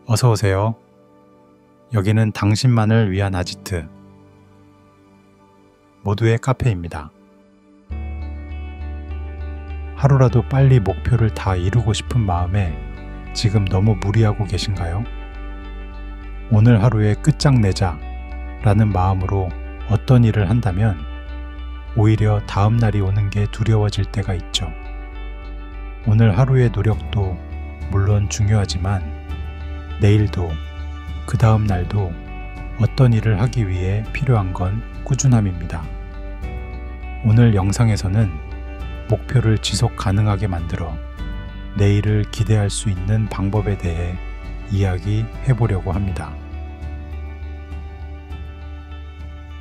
어서 오세요. 여기는 당신만을 위한 아지트 모두의 카페입니다. 하루라도 빨리 목표를 다 이루고 싶은 마음에 지금 너무 무리하고 계신가요? 오늘 하루에 끝장내자 라는 마음으로 어떤 일을 한다면 오히려 다음 날이 오는 게 두려워질 때가 있죠. 오늘 하루의 노력도 물론 중요하지만 내일도 그 다음 날도 어떤 일을 하기 위해 필요한 건 꾸준함입니다. 오늘 영상에서는 목표를 지속 가능하게 만들어 내일을 기대할 수 있는 방법에 대해 이야기해 보려고 합니다.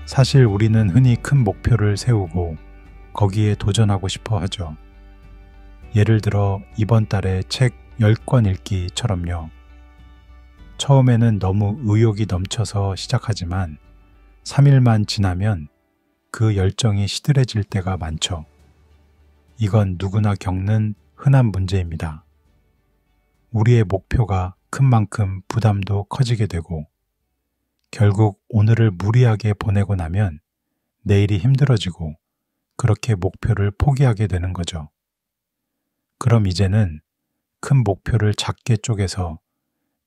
사실 우리는 흔히 큰 목표를 세우고 거기에 도전하고 싶어 하죠. 예를 들어 이번 달에 책 10권 읽기처럼요. 처음에는 너무 의욕이 넘쳐서 시작하지만 3일만 지나면 그 열정이 시들해질 때가 많죠. 이건 누구나 겪는 흔한 문제입니다. 우리의 목표가 큰 만큼 부담도 커지게 되고 결국 오늘을 무리하게 보내고 나면 내일이 힘들어지고 그렇게 목표를 포기하게 되는 거죠. 그럼 이제는 큰 목표를 작게 쪼개서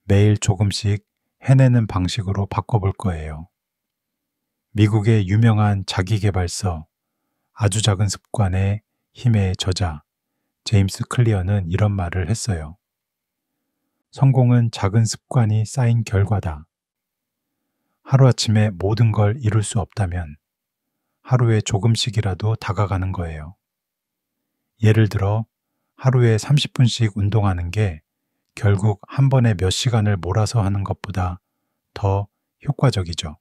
매일 조금씩 해내는 방식으로 바꿔볼 거예요. 미국의 유명한 자기계발서 아주 작은 습관의 힘의 저자 제임스 클리어는 이런 말을 했어요. 성공은 작은 습관이 쌓인 결과다. 하루아침에 모든 걸 이룰 수 없다면 하루에 조금씩이라도 다가가는 거예요. 예를 들어 하루에 30분씩 운동하는 게 결국 한 번에 몇 시간을 몰아서 하는 것보다 더 효과적이죠.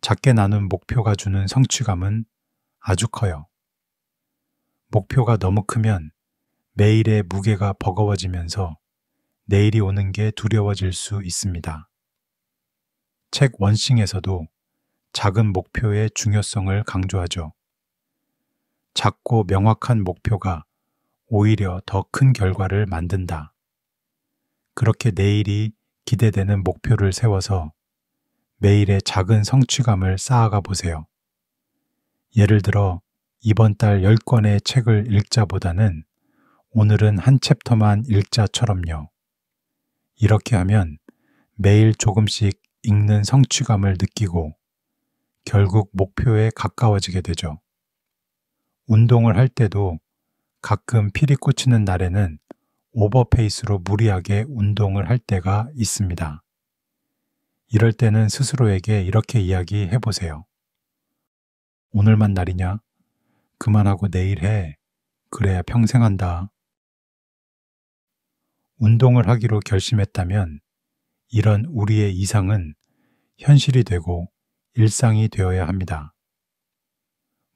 작게 나눈 목표가 주는 성취감은 아주 커요. 목표가 너무 크면 매일의 무게가 버거워지면서 내일이 오는 게 두려워질 수 있습니다. 책 원싱에서도 작은 목표의 중요성을 강조하죠. 작고 명확한 목표가 오히려 더 큰 결과를 만든다. 그렇게 내일이 기대되는 목표를 세워서 매일의 작은 성취감을 쌓아가 보세요. 예를 들어 이번 달 10권의 책을 읽자보다는 오늘은 한 챕터만 읽자처럼요. 이렇게 하면 매일 조금씩 읽는 성취감을 느끼고 결국 목표에 가까워지게 되죠. 운동을 할 때도 가끔 필이 꽂히는 날에는 오버페이스로 무리하게 운동을 할 때가 있습니다. 이럴 때는 스스로에게 이렇게 이야기해 보세요. 오늘만 날이냐? 그만하고 내일 해. 그래야 평생 한다. 운동을 하기로 결심했다면 이런 우리의 이상은 현실이 되고 일상이 되어야 합니다.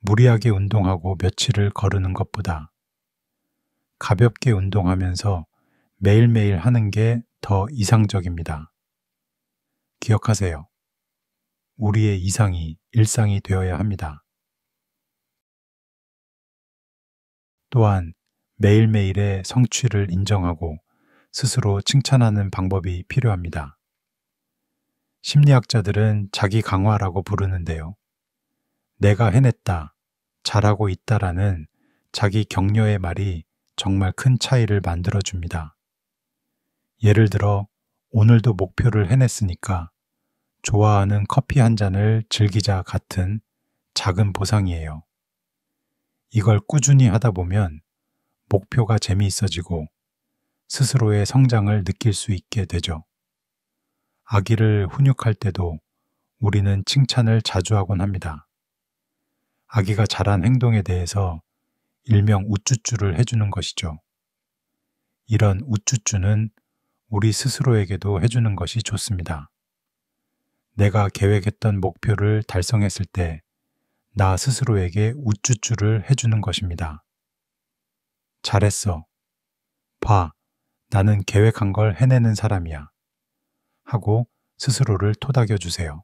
무리하게 운동하고 며칠을 거르는 것보다 가볍게 운동하면서 매일매일 하는 게 더 이상적입니다. 기억하세요. 우리의 이상이 일상이 되어야 합니다. 또한 매일매일의 성취를 인정하고 스스로 칭찬하는 방법이 필요합니다. 심리학자들은 자기 강화라고 부르는데요. 내가 해냈다, 잘하고 있다라는 자기 격려의 말이 정말 큰 차이를 만들어줍니다. 예를 들어 오늘도 목표를 해냈으니까 좋아하는 커피 한 잔을 즐기자 같은 작은 보상이에요. 이걸 꾸준히 하다 보면 목표가 재미있어지고 스스로의 성장을 느낄 수 있게 되죠. 아기를 훈육할 때도 우리는 칭찬을 자주 하곤 합니다. 아기가 잘한 행동에 대해서 일명 우쭈쭈를 해주는 것이죠. 이런 우쭈쭈는 우리 스스로에게도 해주는 것이 좋습니다. 내가 계획했던 목표를 달성했을 때 나 스스로에게 우쭈쭈를 해주는 것입니다. 잘했어. 봐, 나는 계획한 걸 해내는 사람이야. 하고 스스로를 토닥여 주세요.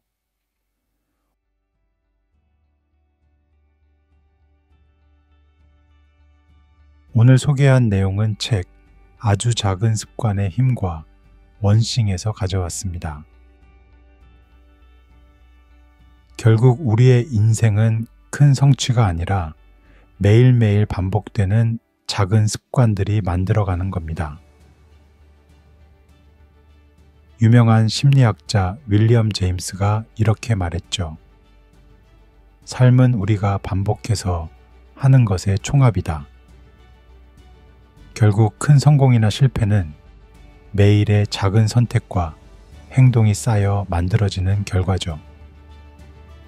오늘 소개한 내용은 책 아주 작은 습관의 힘과 원싱에서 가져왔습니다. 결국 우리의 인생은 큰 성취가 아니라 매일매일 반복되는 작은 습관들이 만들어가는 겁니다. 유명한 심리학자 윌리엄 제임스가 이렇게 말했죠. 삶은 우리가 반복해서 하는 것의 총합이다. 결국 큰 성공이나 실패는 매일의 작은 선택과 행동이 쌓여 만들어지는 결과죠.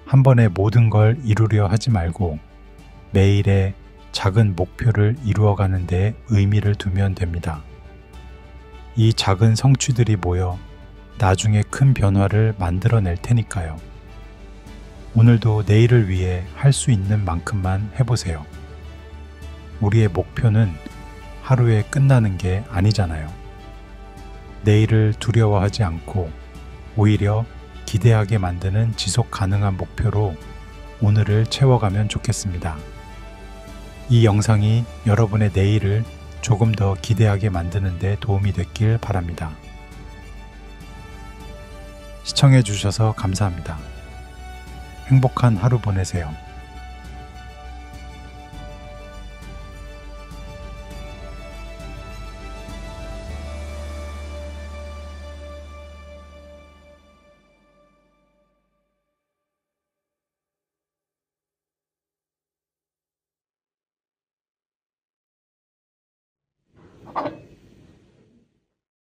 한 번에 모든 걸 이루려 하지 말고 매일의 작은 목표를 이루어가는 데 의미를 두면 됩니다. 이 작은 성취들이 모여 나중에 큰 변화를 만들어낼 테니까요. 오늘도 내일을 위해 할 수 있는 만큼만 해보세요. 우리의 목표는 하루에 끝나는 게 아니잖아요. 내일을 두려워하지 않고 오히려 기대하게 만드는 지속 가능한 목표로 오늘을 채워가면 좋겠습니다. 이 영상이 여러분의 내일을 조금 더 기대하게 만드는 데 도움이 됐길 바랍니다. 시청해 주셔서 감사합니다. 행복한 하루 보내세요.